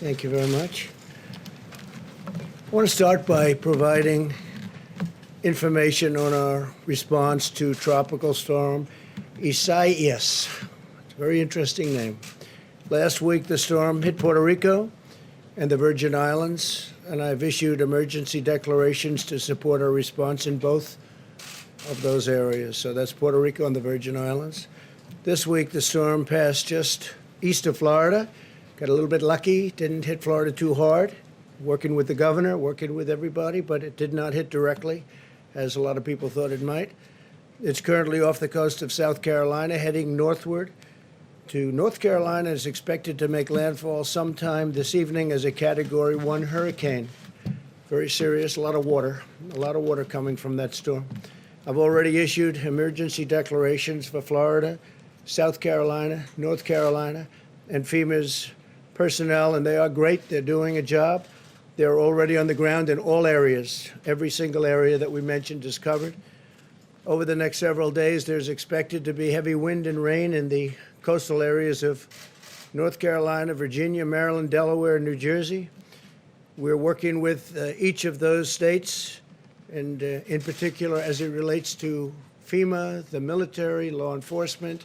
Thank you very much. I want to start by providing information on our response to Tropical Storm Isaias. It's a very interesting name. Last week, the storm hit Puerto Rico and the Virgin Islands, and I've issued emergency declarations to support our response in both of those areas. So that's Puerto Rico and the Virgin Islands. This week, the storm passed just east of Florida. Got a little bit lucky, didn't hit Florida too hard. Working with the governor, working with everybody, but it did not hit directly, as a lot of people thought it might. It's currently off the coast of South Carolina, heading northward to North Carolina. Is expected to make landfall sometime this evening as a Category 1 hurricane. Very serious, a lot of water coming from that storm. I've already issued emergency declarations for Florida, South Carolina, North Carolina, and FEMA's personnel, and they are great. They're doing a job. They're already on the ground in all areas. Every single area that we mentioned is covered. Over the next several days, there's expected to be heavy wind and rain in the coastal areas of North Carolina, Virginia, Maryland, Delaware, and New Jersey. We're working with each of those states, and in particular as it relates to FEMA, the military, law enforcement,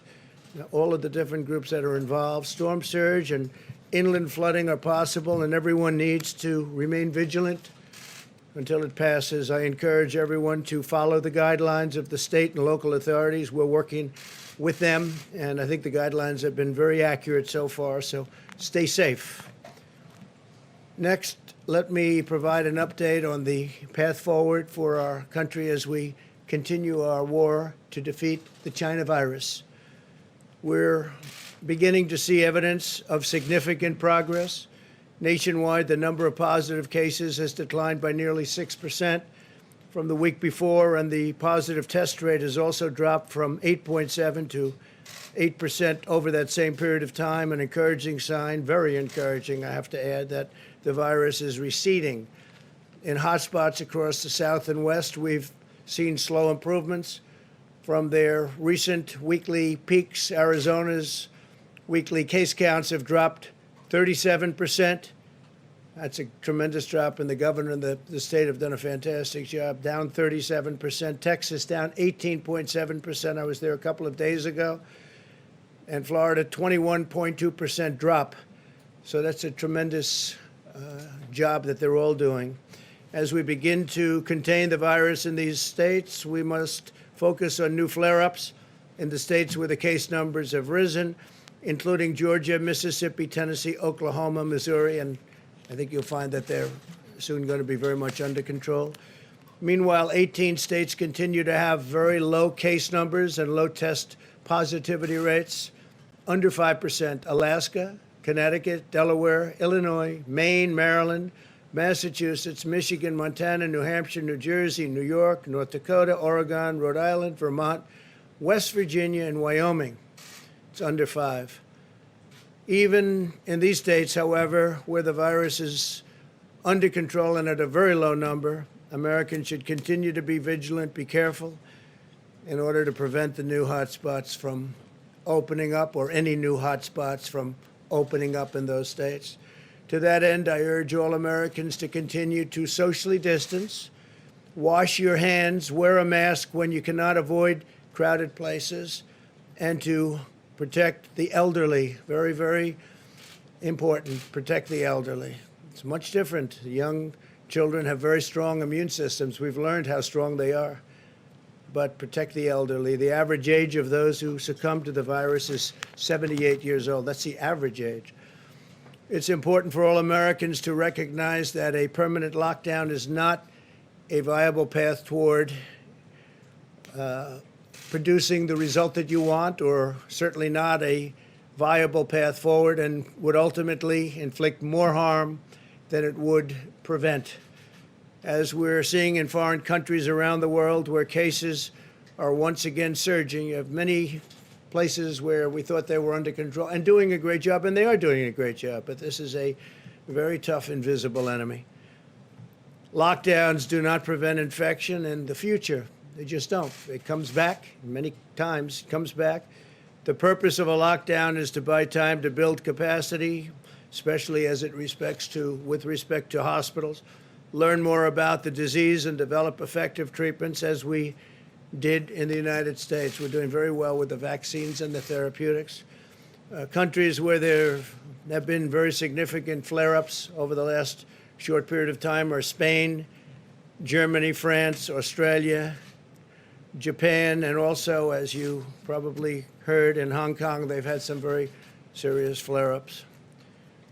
all of the different groups that are involved. Storm surge and inland flooding are possible, and everyone needs to remain vigilant until it passes. I encourage everyone to follow the guidelines of the state and local authorities. We're working with them, and I think the guidelines have been very accurate so far, so stay safe. Next, let me provide an update on the path forward for our country as we continue our war to defeat the China virus. We're beginning to see evidence of significant progress. Nationwide, the number of positive cases has declined by nearly 6% from the week before, and the positive test rate has also dropped from 8.7 to 8% over that same period of time. An encouraging sign, very encouraging, I have to add, that the virus is receding. In hotspots across the South and West, we've seen slow improvements from their recent weekly peaks. Arizona's weekly case counts have dropped 37%. That's a tremendous drop, and the governor and the state have done a fantastic job. Down 37%. Texas down 18.7%. I was there a couple of days ago. And Florida, 21.2% drop. So that's a tremendous job that they're all doing. As we begin to contain the virus in these states, we must focus on new flare-ups in the states where the case numbers have risen, including Georgia, Mississippi, Tennessee, Oklahoma, Missouri, and I think you'll find that they're soon going to be very much under control. Meanwhile, 18 states continue to have very low case numbers and low test positivity rates, under 5%. Alaska, Connecticut, Delaware, Illinois, Maine, Maryland, Massachusetts, Michigan, Montana, New Hampshire, New Jersey, New York, North Dakota, Oregon, Rhode Island, Vermont, West Virginia, and Wyoming. It's under 5. Even in these states, however, where the virus is under control and at a very low number, Americans should continue to be vigilant, be careful, in order to prevent the new hotspots from opening up, or any new hotspots from opening up in those states. To that end, I urge all Americans to continue to socially distance, wash your hands, wear a mask when you cannot avoid crowded places, and to protect the elderly. Very, very important. Protect the elderly. It's much different. Young children have very strong immune systems. We've learned how strong they are. But protect the elderly. The average age of those who succumb to the virus is 78 years old. That's the average age. It's important for all Americans to recognize that a permanent lockdown is not a viable path toward producing the result that you want, or certainly not a viable path forward, and would ultimately inflict more harm than it would prevent. As we're seeing in foreign countries around the world where cases are once again surging, you have many places where we thought they were under control and doing a great job, and they are doing a great job, but this is a very tough, invisible enemy. Lockdowns do not prevent infection in the future. They just don't. It comes back, many times it comes back. The purpose of a lockdown is to buy time to build capacity, especially with respect to hospitals, learn more about the disease and develop effective treatments as we did in the United States. We're doing very well with the vaccines and the therapeutics. Countries where there have been very significant flare-ups over the last short period of time are Spain, Germany, France, Australia, Japan, and also, as you probably heard, in Hong Kong, they've had some very serious flare-ups.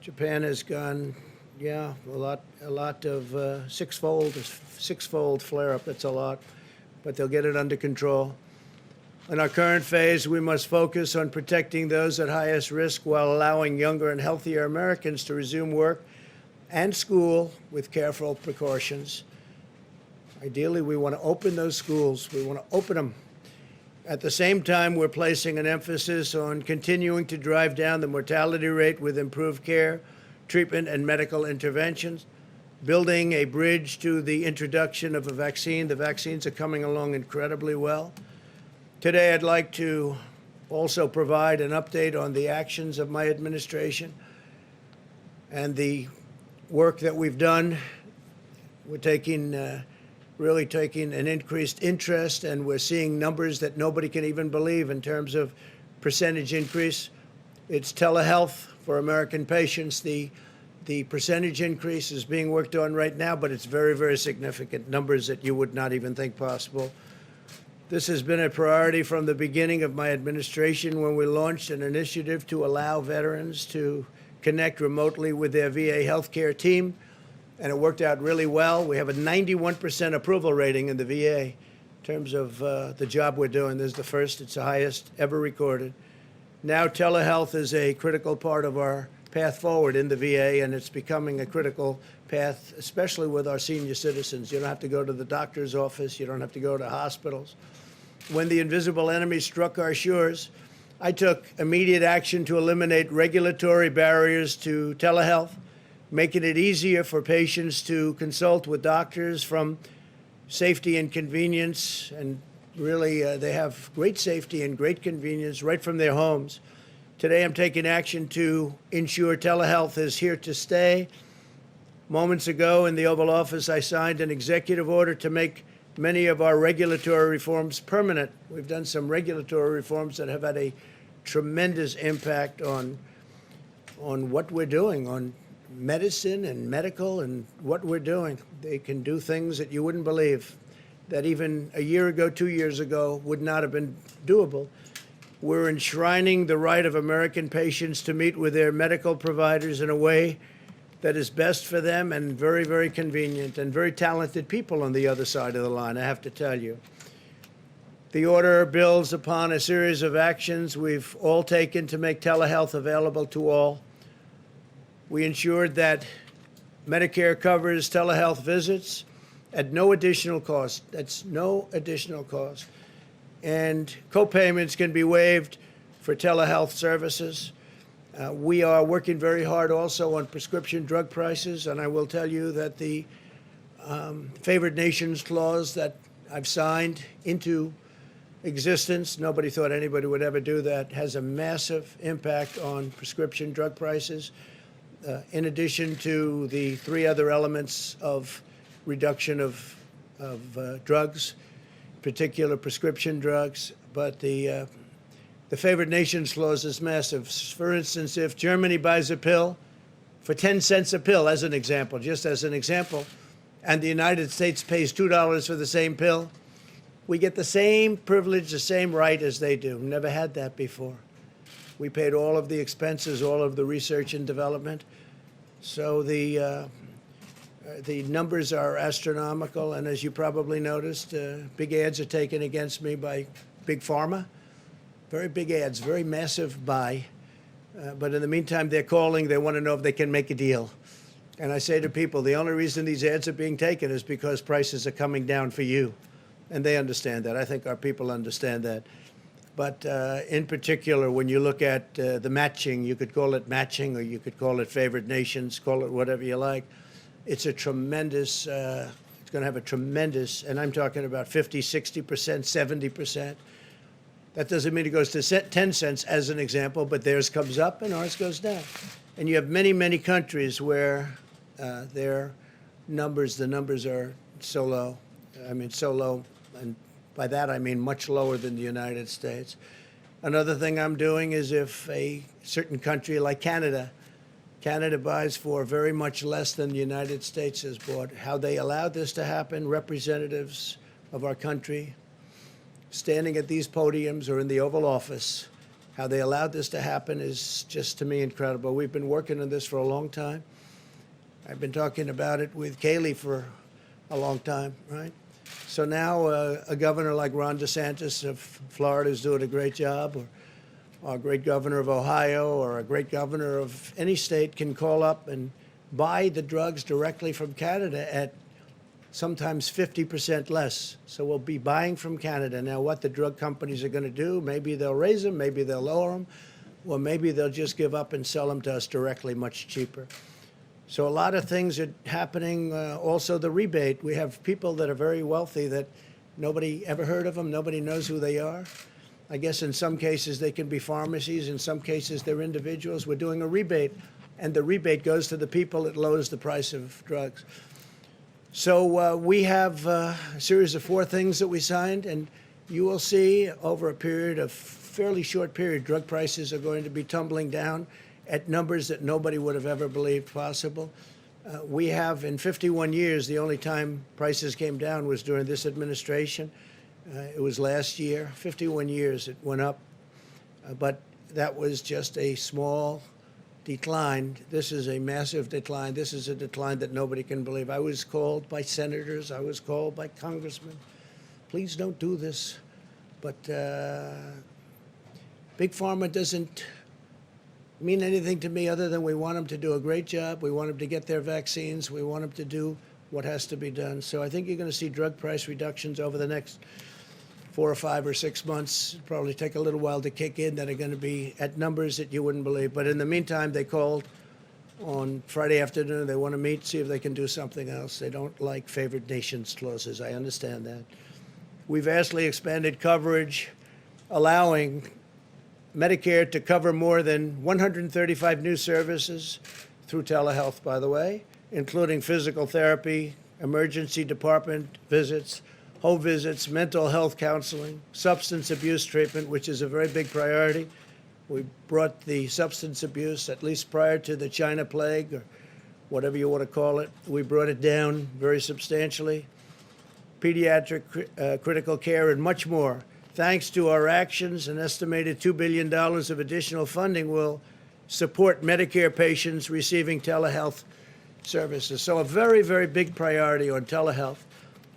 Japan has gone, a lot of six-fold flare-up. That's a lot, but they'll get it under control. In our current phase, we must focus on protecting those at highest risk while allowing younger and healthier Americans to resume work and school with careful precautions. Ideally, we want to open those schools. We want to open them. At the same time, we're placing an emphasis on continuing to drive down the mortality rate with improved care, treatment, and medical interventions, building a bridge to the introduction of a vaccine. The vaccines are coming along incredibly well. Today, I'd like to also provide an update on the actions of my administration and the work that we've done. We're really taking an increased interest, and we're seeing numbers that nobody can even believe in terms of percentage increase. It's telehealth for American patients. The percentage increase is being worked on right now, but it's very, very significant, numbers that you would not even think possible. This has been a priority from the beginning of my administration when we launched an initiative to allow veterans to connect remotely with their VA healthcare team, and it worked out really well. We have a 91% approval rating in the VA in terms of the job we're doing. This is the first, it's the highest ever recorded. Now telehealth is a critical part of our path forward in the VA, and it's becoming a critical path, especially with our senior citizens. You don't have to go to the doctor's office. You don't have to go to hospitals. When the invisible enemy struck our shores, I took immediate action to eliminate regulatory barriers to telehealth, making it easier for patients to consult with doctors from safety and convenience. And really, they have great safety and great convenience right from their homes. Today, I'm taking action to ensure telehealth is here to stay. Moments ago in the Oval Office, I signed an executive order to make many of our regulatory reforms permanent. We've done some regulatory reforms that have had a tremendous impact on what we're doing, on medicine and medical and what we're doing. They can do things that you wouldn't believe, that even a year ago, 2 years ago, would not have been doable. We're enshrining the right of American patients to meet with their medical providers in a way that is best for them and very, very convenient, and very talented people on the other side of the line, I have to tell you. The order builds upon a series of actions we've all taken to make telehealth available to all. We ensured that Medicare covers telehealth visits at no additional cost. That's no additional cost. And co-payments can be waived for telehealth services. We are working very hard also on prescription drug prices, and I will tell you that the favored nations clause that I've signed into existence, nobody thought anybody would ever do that, has a massive impact on prescription drug prices, in addition to the three other elements of reduction of drugs, particular prescription drugs. But the favored nations clause is massive. For instance, if Germany buys a pill for 10 cents a pill, as an example, just as an example, and the United States pays $2 for the same pill, we get the same privilege, the same right as they do. Never had that before. We paid all of the expenses, all of the research and development. So the numbers are astronomical, and as you probably noticed, big ads are taken against me by Big Pharma. Very big ads, very massive buy. But in the meantime, they're calling. They want to know if they can make a deal. And I say to people, the only reason these ads are being taken is because prices are coming down for you. And they understand that. I think our people understand that. But in particular, when you look at the matching, you could call it matching, or you could call it favored nations, call it whatever you like. It's a tremendous, it's going to have a tremendous, and I'm talking about 50, 60%, 70%. That doesn't mean it goes to 10 cents as an example, but theirs comes up and ours goes down. And you have many, many countries where the numbers are so low. I mean, so low, and by that I mean much lower than the United States. Another thing I'm doing is if a certain country like Canada buys for very much less than the United States has bought, how they allowed this to happen, representatives of our country standing at these podiums or in the Oval Office, how they allowed this to happen is just, to me, incredible. We've been working on this for a long time. I've been talking about it with Kayleigh for a long time, right? So now a governor like Ron DeSantis of Florida is doing a great job, or a great governor of Ohio, or a great governor of any state can call up and buy the drugs directly from Canada at sometimes 50% less. So we'll be buying from Canada. Now, what the drug companies are going to do, maybe they'll raise them, maybe they'll lower them, or maybe they'll just give up and sell them to us directly much cheaper. So a lot of things are happening. Also, the rebate. We have people that are very wealthy that nobody ever heard of them. Nobody knows who they are. I guess in some cases they can be pharmacies. In some cases they're individuals. We're doing a rebate, and the rebate goes to the people. It lowers the price of drugs. So we have a series of 4 things that we signed, and you will see over a period of fairly short period, drug prices are going to be tumbling down at numbers that nobody would have ever believed possible. We have, in 51 years, the only time prices came down was during this administration. It was last year. 51 years it went up, but that was just a small decline. This is a massive decline. This is a decline that nobody can believe. I was called by senators. I was called by congressmen. Please don't do this. But Big Pharma doesn't mean anything to me other than we want them to do a great job. We want them to get their vaccines. We want them to do what has to be done. So I think you're going to see drug price reductions over the next 4 or 5 or 6 months. It'll probably take a little while to kick in, that are going to be at numbers that you wouldn't believe. But in the meantime, they called on Friday afternoon. They want to meet, see if they can do something else. They don't like favored nations clauses. I understand that. We've vastly expanded coverage, allowing Medicare to cover more than 135 new services through telehealth, by the way, including physical therapy, emergency department visits, home visits, mental health counseling, substance abuse treatment, which is a very big priority. We brought the substance abuse, at least prior to the China plague, or whatever you want to call it, we brought it down very substantially. Pediatric critical care and much more. Thanks to our actions, an estimated $2 billion of additional funding will support Medicare patients receiving telehealth services. So a very, very big priority on telehealth.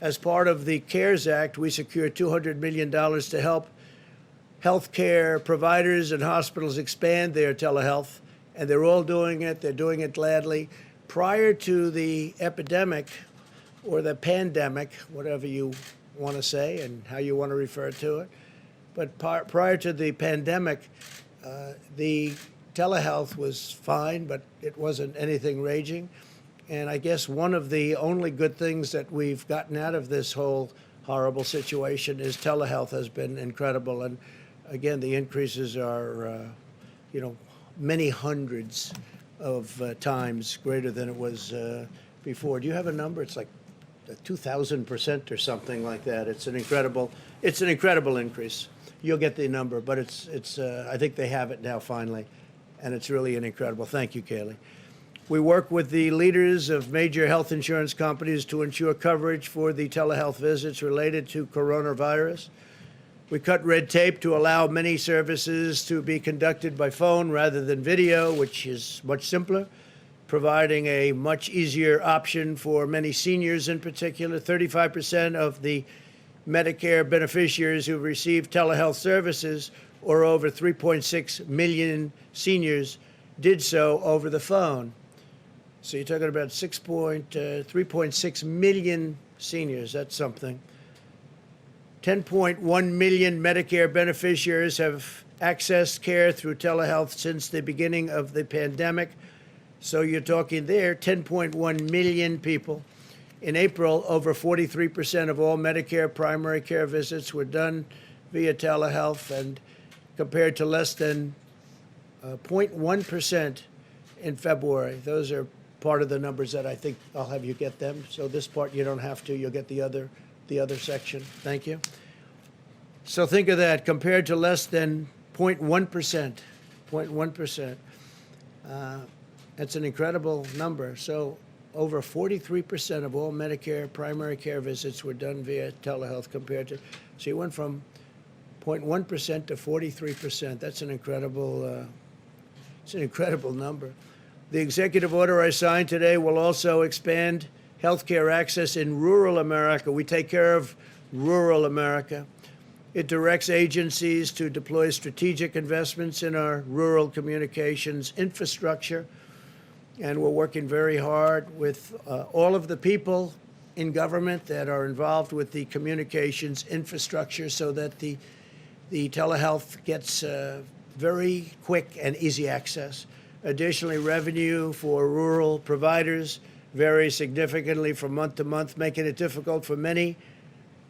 As part of the CARES Act, we secured $200 million to help healthcare providers and hospitals expand their telehealth, and they're all doing it. They're doing it gladly. Prior to the epidemic, or the pandemic, whatever you want to say and how you want to refer to it, but prior to the pandemic, the telehealth was fine, but it wasn't anything raging. And I guess one of the only good things that we've gotten out of this whole horrible situation is telehealth has been incredible. And again, the increases are, many hundreds of times greater than it was before. Do you have a number? It's like 2,000% or something like that. It's an incredible increase. You'll get the number, but it's I think they have it now finally, and it's really an incredible. Thank you, Kayleigh. We work with the leaders of major health insurance companies to ensure coverage for the telehealth visits related to coronavirus. We cut red tape to allow many services to be conducted by phone rather than video, which is much simpler, providing a much easier option for many seniors in particular. 35% of the Medicare beneficiaries who receive telehealth services, or over 3.6 million seniors, did so over the phone. So you're talking about 3.6 million seniors. That's something. 10.1 million Medicare beneficiaries have accessed care through telehealth since the beginning of the pandemic. So you're talking there, 10.1 million people. In April, over 43% of all Medicare primary care visits were done via telehealth, and compared to less than 0.1% in February. Those are part of the numbers that I think I'll have you get them. So this part you don't have to. You'll get the other section. Thank you. So think of that compared to less than 0.1%. 0.1%. That's an incredible number. So over 43% of all Medicare primary care visits were done via telehealth compared to, so you went from 0.1% to 43%. That's an incredible, it's an incredible number. The executive order I signed today will also expand healthcare access in rural America. We take care of rural America. It directs agencies to deploy strategic investments in our rural communications infrastructure. And we're working very hard with all of the people in government that are involved with the communications infrastructure so that the telehealth gets very quick and easy access. Additionally, revenue for rural providers varies significantly from month to month, making it difficult for many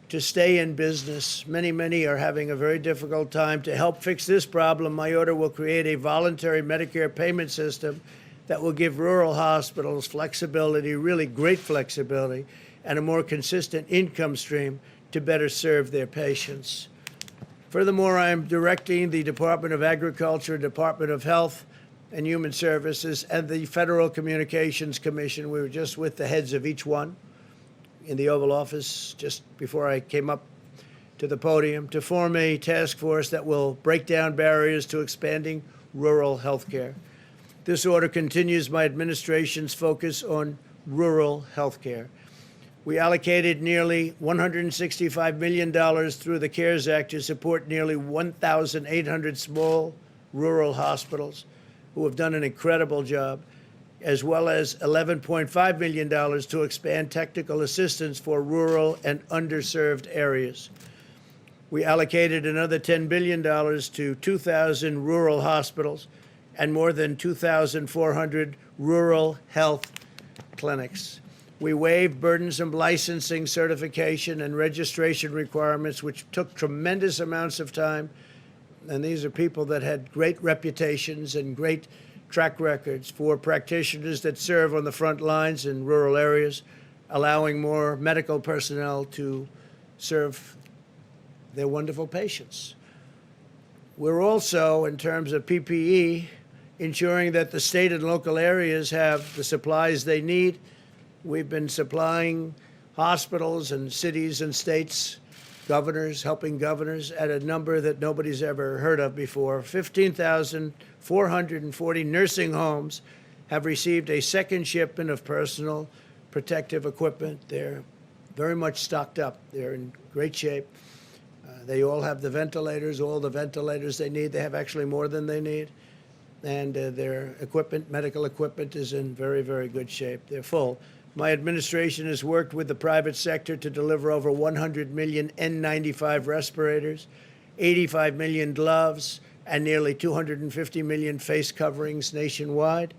to stay in business. Many are having a very difficult time. To help fix this problem, my order will create a voluntary Medicare payment system that will give rural hospitals flexibility, really great flexibility, and a more consistent income stream to better serve their patients. Furthermore, I am directing the Department of Agriculture, Department of Health and Human Services, and the Federal Communications Commission. We were just with the heads of each one in the Oval Office just before I came up to the podium to form a task force that will break down barriers to expanding rural health care. This order continues my administration's focus on rural health care. We allocated nearly $165 million through the CARES Act to support nearly 1,800 small rural hospitals who have done an incredible job, as well as $11.5 million to expand technical assistance for rural and underserved areas. We allocated another $10 billion to 2,000 rural hospitals and more than 2,400 rural health clinics. We waived burdensome licensing, certification, and registration requirements, which took tremendous amounts of time. And these are people that had great reputations and great track records for practitioners that serve on the front lines in rural areas, allowing more medical personnel to serve their wonderful patients. We're also, in terms of PPE, ensuring that the state and local areas have the supplies they need. We've been supplying hospitals and cities and states, governors, helping governors at a number that nobody's ever heard of before. 15,440 nursing homes have received a second shipment of personal protective equipment. They're very much stocked up. They're in great shape. They all have the ventilators, all the ventilators they need. They have actually more than they need. And their equipment, medical equipment, is in very, very good shape. They're full. My administration has worked with the private sector to deliver over 100 million N95 respirators, 85 million gloves, and nearly 250 million face coverings nationwide.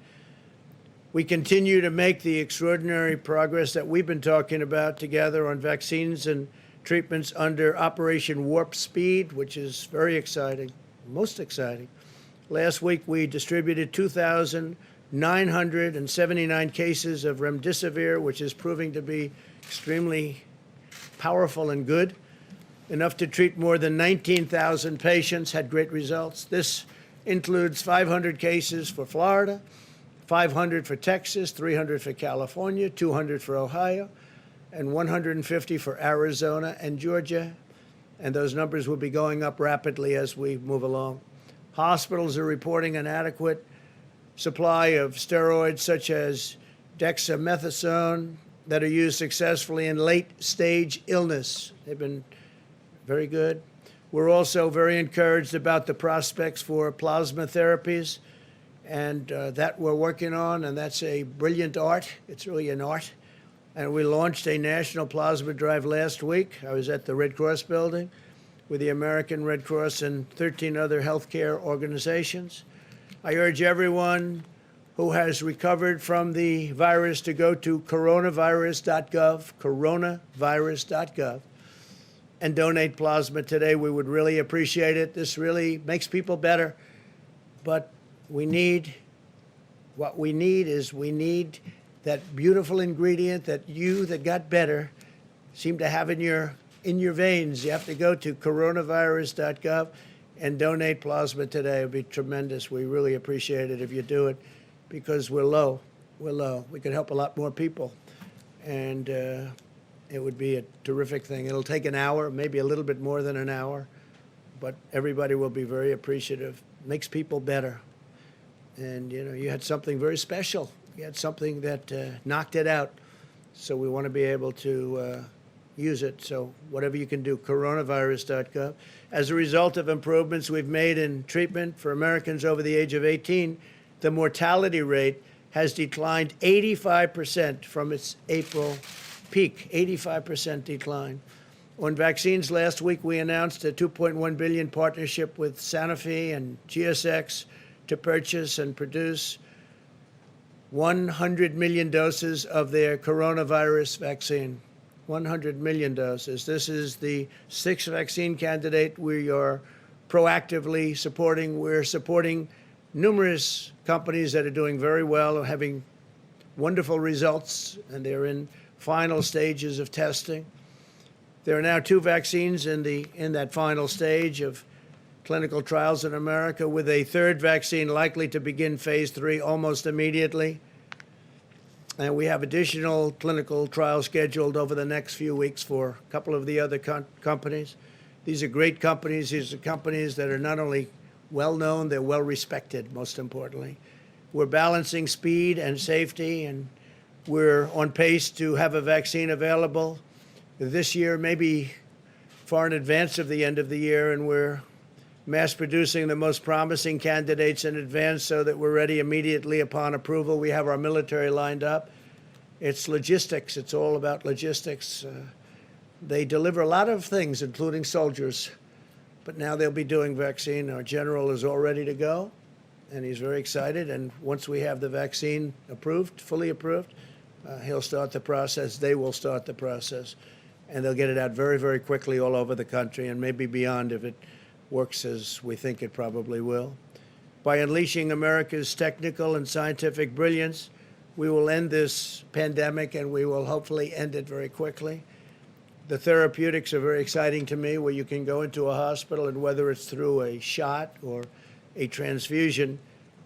We continue to make the extraordinary progress that we've been talking about together on vaccines and treatments under Operation Warp Speed, which is very exciting, most exciting. Last week, we distributed 2,979 cases of remdesivir, which is proving to be extremely powerful and good, enough to treat more than 19,000 patients, had great results. This includes 500 cases for Florida, 500 for Texas, 300 for California, 200 for Ohio, and 150 for Arizona and Georgia. And those numbers will be going up rapidly as we move along. Hospitals are reporting an adequate supply of steroids such as dexamethasone that are used successfully in late-stage illness. They've been very good. We're also very encouraged about the prospects for plasma therapies, and that we're working on, and that's a brilliant art. It's really an art. And we launched a national plasma drive last week. I was at the Red Cross building with the American Red Cross and 13 other healthcare organizations. I urge everyone who has recovered from the virus to go to coronavirus.gov, coronavirus.gov, and donate plasma today. We would really appreciate it. This really makes people better, but we need What we need that beautiful ingredient that you that got better seem to have in your veins. You have to go to coronavirus.gov and donate plasma today. It would be tremendous. We really appreciate it if you do it, because we're low. We're low. We could help a lot more people, and it would be a terrific thing. It'll take an hour, maybe a little bit more than an hour, but everybody will be very appreciative. Makes people better. And, you know, you had something very special. You had something that knocked it out. So we want to be able to use it. So whatever you can do, coronavirus.gov. As a result of improvements we've made in treatment for Americans over the age of 18, the mortality rate has declined 85% from its April peak, 85% decline. On vaccines, last week we announced a $2.1 billion partnership with Sanofi and GSX to purchase and produce 100 million doses of their coronavirus vaccine. 100 million doses. This is the sixth vaccine candidate we are proactively supporting. We're supporting numerous companies that are doing very well, having wonderful results, and they're in final stages of testing. There are now 2 vaccines in that final stage of clinical trials in America, with a third vaccine likely to begin phase 3 almost immediately. And we have additional clinical trials scheduled over the next few weeks for a couple of the other companies. These are great companies. These are companies that are not only well-known, they're well-respected, most importantly. We're balancing speed and safety, and we're on pace to have a vaccine available this year, maybe far in advance of the end of the year, and we're mass producing the most promising candidates in advance so that we're ready immediately upon approval. We have our military lined up. It's logistics. It's all about logistics. They deliver a lot of things, including soldiers, but now they'll be doing vaccine. Our general is all ready to go, and he's very excited. And once we have the vaccine approved, fully approved, he'll start the process. They will start the process, and they'll get it out very, very quickly all over the country, and maybe beyond if it works as we think it probably will. By unleashing America's technical and scientific brilliance, we will end this pandemic, and we will hopefully end it very quickly. The therapeutics are very exciting to me, where you can go into a hospital, and whether it's through a shot or a transfusion,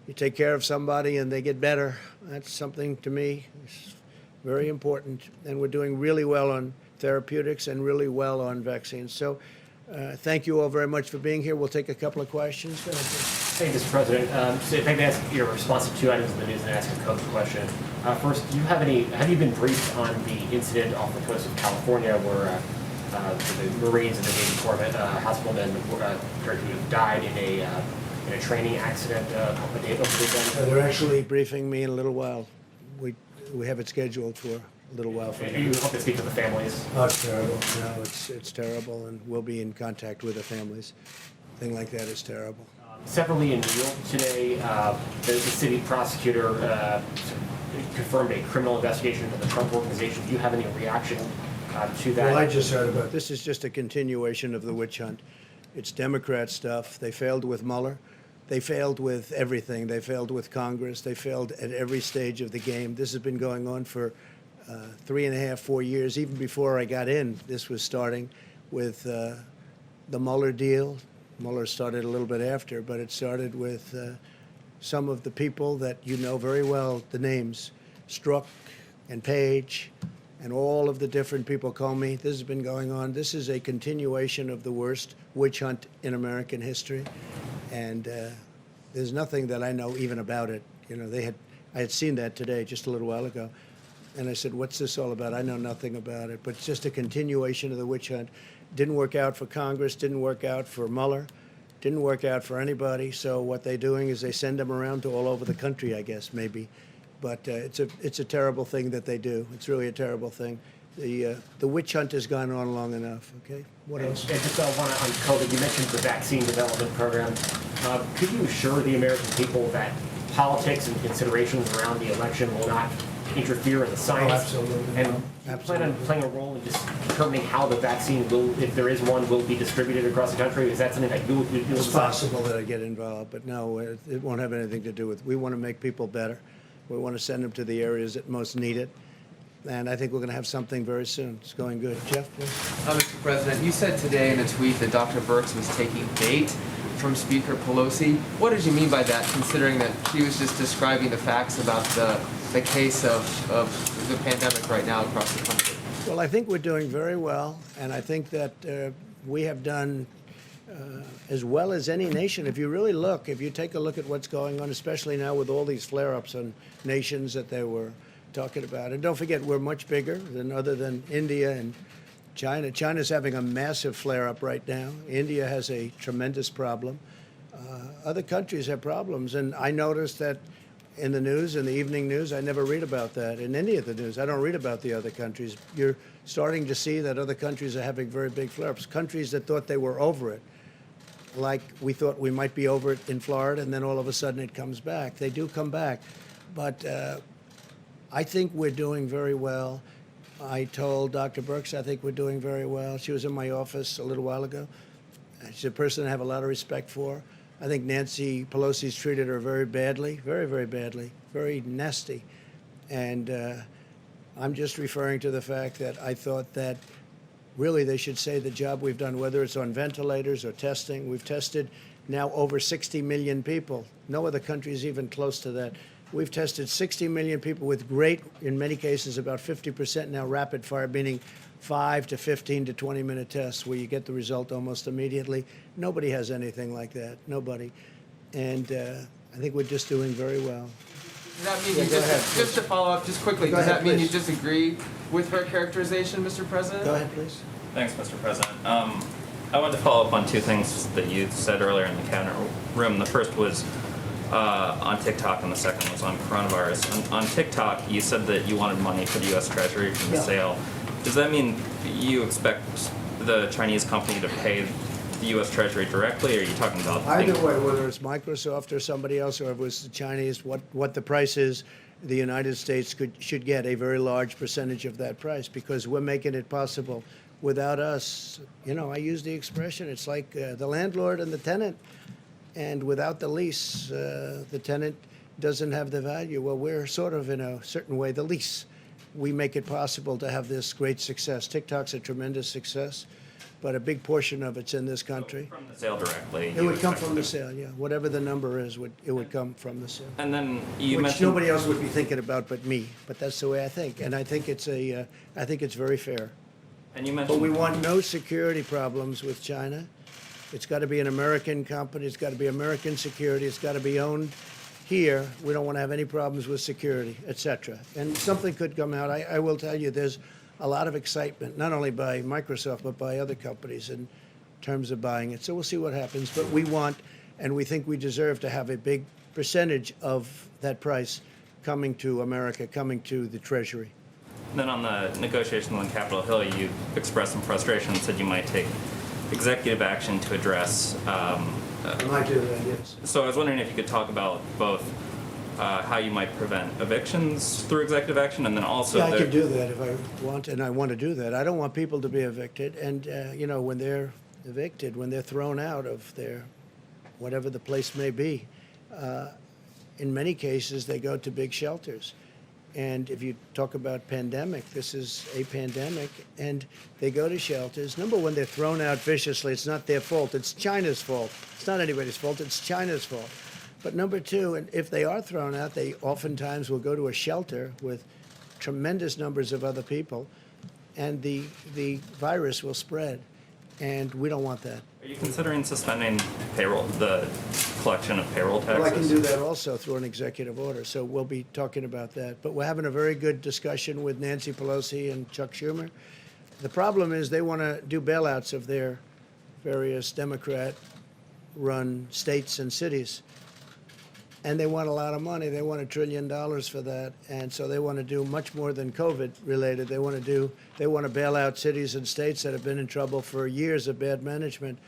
you take care of somebody and they get better. That's something to me is very important, and we're doing really well on therapeutics and really well on vaccines. So thank you all very much for being here. We'll take a couple of questions. Thank you, Mr. President. So if I may ask your response to 2 items in the news and ask a COVID question. First, have you been briefed on the incident off the coast of California where the Marines and the Navy Corps hospitalmen who died in a training accident a couple of days over the weekend? They're actually briefing me in a little while. We have it scheduled for a little while from now. You hope to speak to the families? Oh, it's terrible. No, it's terrible, and we'll be in contact with the families. A thing like that is terrible. Separately in New York today, the city prosecutor confirmed a criminal investigation into the Trump Organization. Do you have any reaction to that? Well, I just heard about this. Is just a continuation of the witch hunt. It's Democrat stuff. They failed with Mueller. They failed with everything. They failed with Congress. They failed at every stage of the game. This has been going on for 3.5, 4 years. Even before I got in, this was starting with the Mueller deal. Mueller started a little bit after, but it started with some of the people that you know very well, the names, Strzok and Page, and all of the different people, Comey. This has been going on. This is a continuation of the worst witch hunt in American history, and there's nothing that I know even about it. You know, I had seen that today, just a little while ago, and I said, "What's this all about?" I know nothing about it, but it's just a continuation of the witch hunt. Didn't work out for Congress, didn't work out for Mueller, didn't work out for anybody. So what they're doing is they send them around to all over the country, I guess, maybe. But it's a terrible thing that they do. It's really a terrible thing. The witch hunt has gone on long enough. Okay, what else? And just one on COVID. You mentioned the vaccine development program. Could you assure the American people that politics and considerations around the election will not interfere in the science? Oh, absolutely. And you plan on playing a role in just determining how the vaccine will, if there is one, will be distributed across the country? Is that something that you'll It's possible that I get involved, but no, it won't have anything to do with. We want to make people better. We want to send them to the areas that most need it. And I think we're going to have something very soon. It's going good. Jeff, please. Mr. President, you said today in a tweet that Dr. Birx was taking bait from Speaker Pelosi. What did you mean by that, considering that she was just describing the facts about the case of the pandemic right now across the country? Well, I think we're doing very well, and I think that we have done as well as any nation. If you really look, if you take a look at what's going on, especially now with all these flare-ups on nations that they were talking about. And don't forget, we're much bigger other than India and China. China's having a massive flare-up right now. India has a tremendous problem. Other countries have problems. And I noticed that in the news, in the evening news, I never read about that. In any of the news, I don't read about the other countries. You're starting to see that other countries are having very big flare-ups. Countries that thought they were over it, like we thought we might be over it in Florida, and then all of a sudden it comes back. They do come back. But I think we're doing very well. I told Dr. Birx I think we're doing very well. She was in my office a little while ago. She's a person I have a lot of respect for. I think Nancy Pelosi's treated her very badly, very, very badly, very nasty. And I'm just referring to the fact that I thought that really they should say the job we've done, whether it's on ventilators or testing. We've tested now over 60 million people. No other country is even close to that. We've tested 60 million people with great, in many cases, about 50% now rapid fire, meaning 5 to 15 to 20-minute tests where you get the result almost immediately. Nobody has anything like that, nobody. And I think we're just doing very well. Does that mean just to follow up just quickly, Go does ahead, that mean please. you disagree with her characterization, Mr. President? Go ahead, please. Thanks, Mr. President. I wanted to follow up on two things that you said earlier in the cabinet room. The first was on TikTok, and the second was on coronavirus. On TikTok, you said that you wanted money for the U.S. Treasury from the sale. Does that mean you expect the Chinese company to pay the U.S. Treasury directly, or are you talking about... Either way, whether it's Microsoft or somebody else, or if it was the Chinese, what the price is, the United States should get a very large percentage of that price, because we're making it possible. Without us, I use the expression, it's like the landlord and the tenant. And without the lease, the tenant doesn't have the value. Well, we're sort of, in a certain way, the lease. We make it possible to have this great success. TikTok's a tremendous success, but a big portion of it's in this country. From the sale directly? It would come from the sale, yeah. Whatever the number is, it would come from the sale. And then you Which mentioned... nobody else would be thinking about but me. But that's the way I think. And I think it's very fair. And you But mentioned... we want no security problems with China. It's got to be an American company. It's got to be American security. It's got to be owned here. We don't want to have any problems with security, et cetera. And something could come out. I will tell you, there's a lot of excitement, not only by Microsoft, but by other companies in terms of buying it. So we'll see what happens. But we want, and we think we deserve to have a big percentage of that price coming to America, coming to the Treasury. Then on the negotiations on Capitol Hill, you expressed some frustration and said you might take executive action to address... I might do that, yes. So I was wondering if you could talk about both how you might prevent evictions through executive action, and then also... Yeah, I can do that if I want, and I want to do that. I don't want people to be evicted. And, when they're evicted, when they're thrown out of their, whatever the place may be, in many cases, they go to big shelters. And if you talk about pandemic, this is a pandemic, and they go to shelters. Number one, they're thrown out viciously. It's not their fault. It's China's fault. It's not anybody's fault. It's China's fault. But number two, and if they are thrown out, they oftentimes will go to a shelter with tremendous numbers of other people, and the virus will spread. And we don't want that. Are you considering suspending payroll, the collection of payroll taxes? Well, I can do that also through an executive order, so we'll be talking about that. But we're having a very good discussion with Nancy Pelosi and Chuck Schumer. The problem is they want to do bailouts of their various Democrat-run states and cities. And they want a lot of money. They want $1 trillion for that. And so they want to do much more than COVID-related. They want to bail out cities and states that have been in trouble for years of bad management.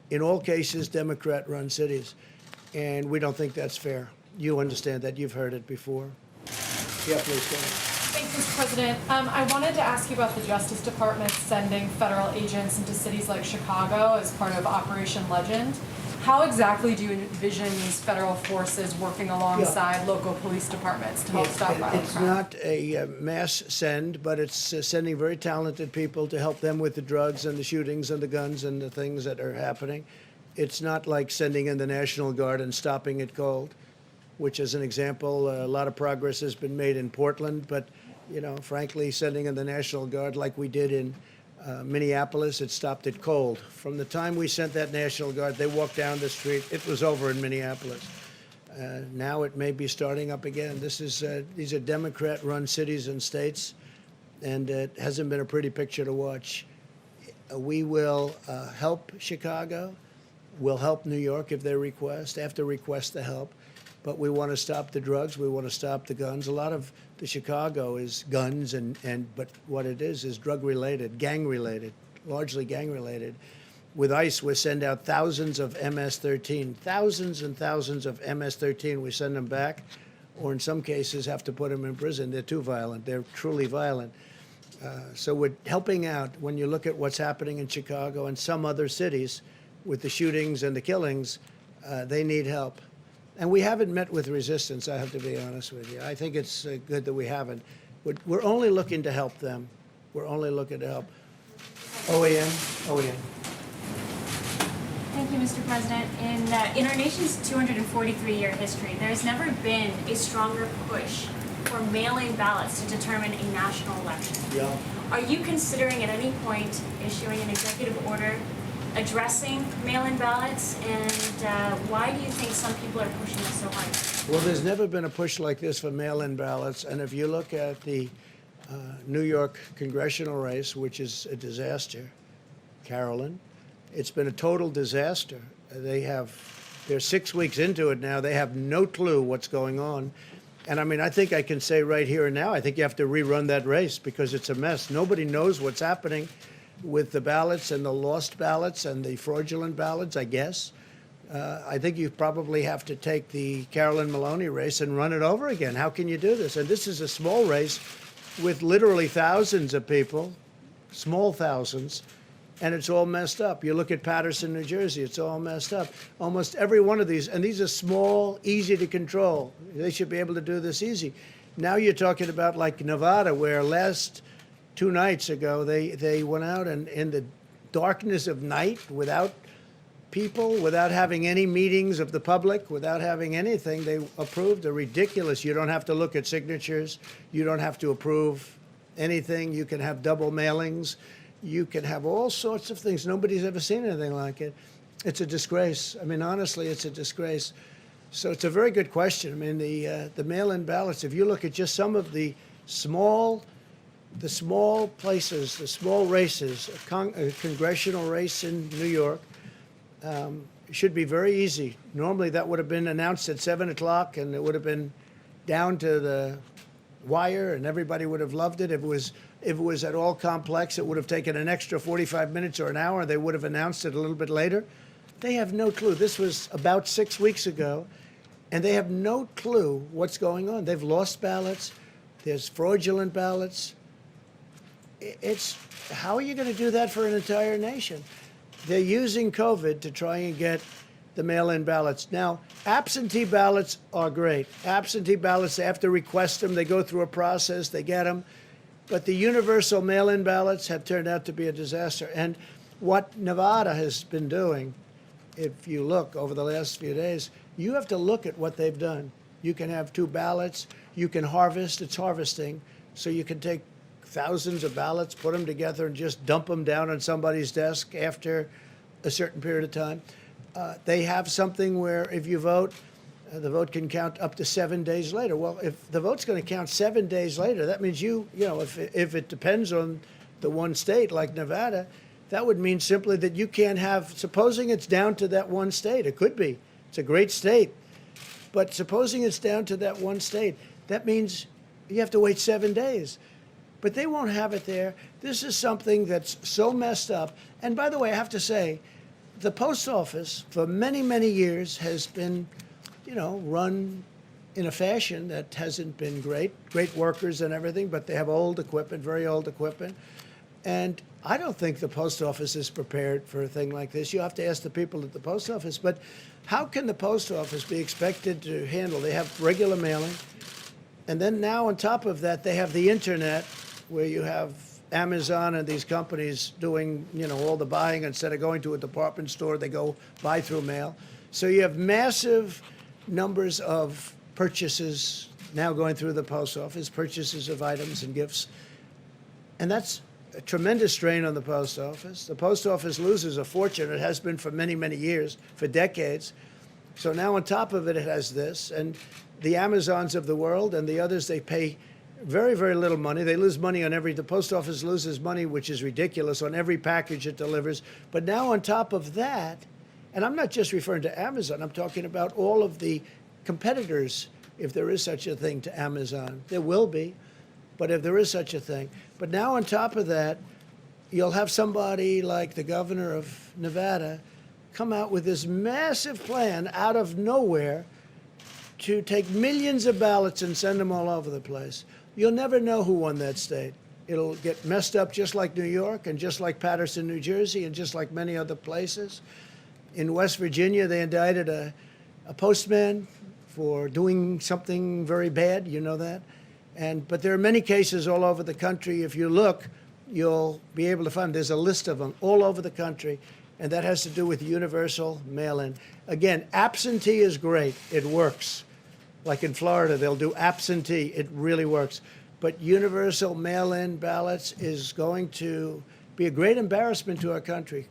In all cases, Democrat-run cities. And we don't think that's fair. You understand that. You've heard it before. Yeah, please go ahead. Thanks, Mr. President. I wanted to ask you about the Justice Department sending federal agents into cities like Chicago as part of Operation Legend. How exactly do you envision these federal forces working alongside local police departments to help stop violent It's crime? not a mass send, but it's sending very talented people to help them with the drugs and the shootings and the guns and the things that are happening. It's not like sending in the National Guard and stopping it cold, which is an example. A lot of progress has been made in Portland, but, you know, frankly, sending in the National Guard like we did in Minneapolis, it stopped it cold. From the time we sent that National Guard, they walked down the street, it was over in Minneapolis. Now it may be starting up again. These are Democrat-run cities and states, and it hasn't been a pretty picture to watch. We will help Chicago. We'll help New York if they request, after request the help. But we want to stop the drugs. We want to stop the guns. A lot of the Chicago is guns, but what it is drug-related, gang-related, largely gang-related. With ICE, we send out thousands of MS-13, thousands and thousands of MS-13. We send them back, or in some cases have to put them in prison. They're too violent. They're truly violent. So we're helping out when you look at what's happening in Chicago and some other cities with the shootings and the killings. They need help. And we haven't met with resistance, I have to be honest with you. I think it's good that we haven't. We're only looking to help them. We're only looking to help. OEM? OEM. Thank you, Mr. President. In our nation's 243-year history, there has never been a stronger push for mail-in ballots to determine a national election. Yeah. Are you considering at any point issuing an executive order addressing mail-in ballots, and why do you think some people are pushing this so hard? Well, there's never been a push like this for mail-in ballots, and if you look at the New York congressional race, which is a disaster, Carolyn, it's been a total disaster. They're 6 weeks into it now. They have no clue what's going on. And I mean, I think I can say right here and now, I think you have to rerun that race because it's a mess. Nobody knows what's happening with the ballots and the lost ballots and the fraudulent ballots, I guess. I think you probably have to take the Carolyn Maloney race and run it over again. How can you do this? And this is a small race with literally thousands of people, small thousands, and it's all messed up. You look at Paterson, New Jersey, it's all messed up. Almost every one of these, and these are small, easy to control. They should be able to do this easy. Now you're talking about like Nevada, where last 2 nights ago, they went out and in the darkness of night, without people, without having any meetings of the public, without having anything, they approved a ridiculous, you don't have to look at signatures, you don't have to approve anything, you can have double mailings, you can have all sorts of things. Nobody's ever seen anything like it. It's a disgrace. I mean, honestly, it's a disgrace. So it's a very good question. I mean, the mail-in ballots, if you look at just some of the small places, the small races, a congressional race in New York, should be very easy. Normally that would have been announced at 7 o'clock and it would have been down to the wire and everybody would have loved it. If it was at all complex, it would have taken an extra 45 minutes or an hour. They would have announced it a little bit later. They have no clue. This was about 6 weeks ago, and they have no clue what's going on. They've lost ballots. There's fraudulent ballots. How are you going to do that for an entire nation? They're using COVID to try and get the mail-in ballots. Now, absentee ballots are great. Absentee ballots, they have to request them. They go through a process. They get them. But the universal mail-in ballots have turned out to be a disaster. And what Nevada has been doing, if you look over the last few days, you have to look at what they've done. You can have 2 ballots. You can harvest. It's harvesting. So you can take thousands of ballots, put them together, and just dump them down on somebody's desk after a certain period of time. They have something where if you vote, the vote can count up to 7 days later. Well, if the vote's going to count 7 days later, that means if it depends on the one state like Nevada, that would mean simply that you can't have, supposing it's down to that one state, it could be, it's a great state, but supposing it's down to that one state, that means you have to wait 7 days. But they won't have it there. This is something that's so messed up. And by the way, I have to say, the post office for many, many years has been, run in a fashion that hasn't been great. Great workers and everything, but they have old equipment, very old equipment. And I don't think the post office is prepared for a thing like this. You have to ask the people at the post office. But how can the post office be expected to handle? They have regular mailing, and then now on top of that, they have the internet, where you have Amazon and these companies doing, all the buying. Instead of going to a department store, they go buy through mail. So you have massive numbers of purchases now going through the post office, purchases of items and gifts. And that's a tremendous strain on the post office. The post office loses a fortune. It has been for many, many years, for decades. So now on top of it, it has this. And the Amazons of the world and the others, they pay very, very little money. They lose money on the post office loses money, which is ridiculous, on every package it delivers. But now on top of that, and I'm not just referring to Amazon, I'm talking about all of the competitors, if there is such a thing to Amazon. There will be, but if there is such a thing. But now on top of that, you'll have somebody like the governor of Nevada come out with this massive plan out of nowhere to take millions of ballots and send them all over the place. You'll never know who won that state. It'll get messed up just like New York and just like Paterson, New Jersey, and just like many other places. In West Virginia, they indicted a postman for doing something very bad, you know that? But there are many cases all over the country. If you look, you'll be able to find, there's a list of them all over the country, and that has to do with universal mail-in. Again, absentee is great. It works. Like in Florida, they'll do absentee. It really works. But universal mail-in ballots is going to be a great embarrassment to our country.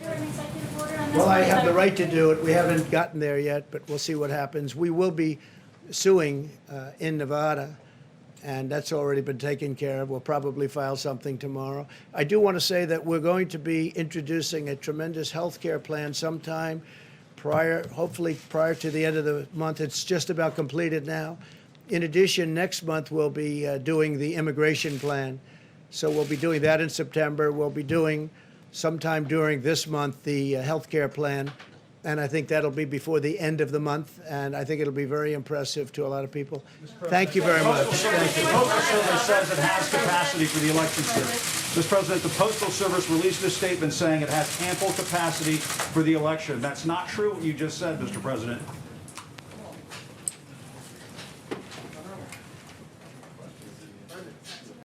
Is there an executive order on this? Well, I have the right to do it. We haven't gotten there yet, but we'll see what happens. We will be suing in Nevada, and that's already been taken care of. We'll probably file something tomorrow. I do want to say that we're going to be introducing a tremendous health care plan sometime hopefully prior to the end of the month. It's just about completed now. In addition, next month we'll be doing the immigration plan. So we'll be doing that in September. We'll be doing sometime during this month the health care plan. And I think that'll be before the end of the month. And I think it'll be very impressive to a lot of people. Thank you very much. Thank you. The Postal Service says it has capacity for the elections here. Mr. President, the Postal Service released a statement saying it has ample capacity for the election. That's not true what you just said, Mr. President.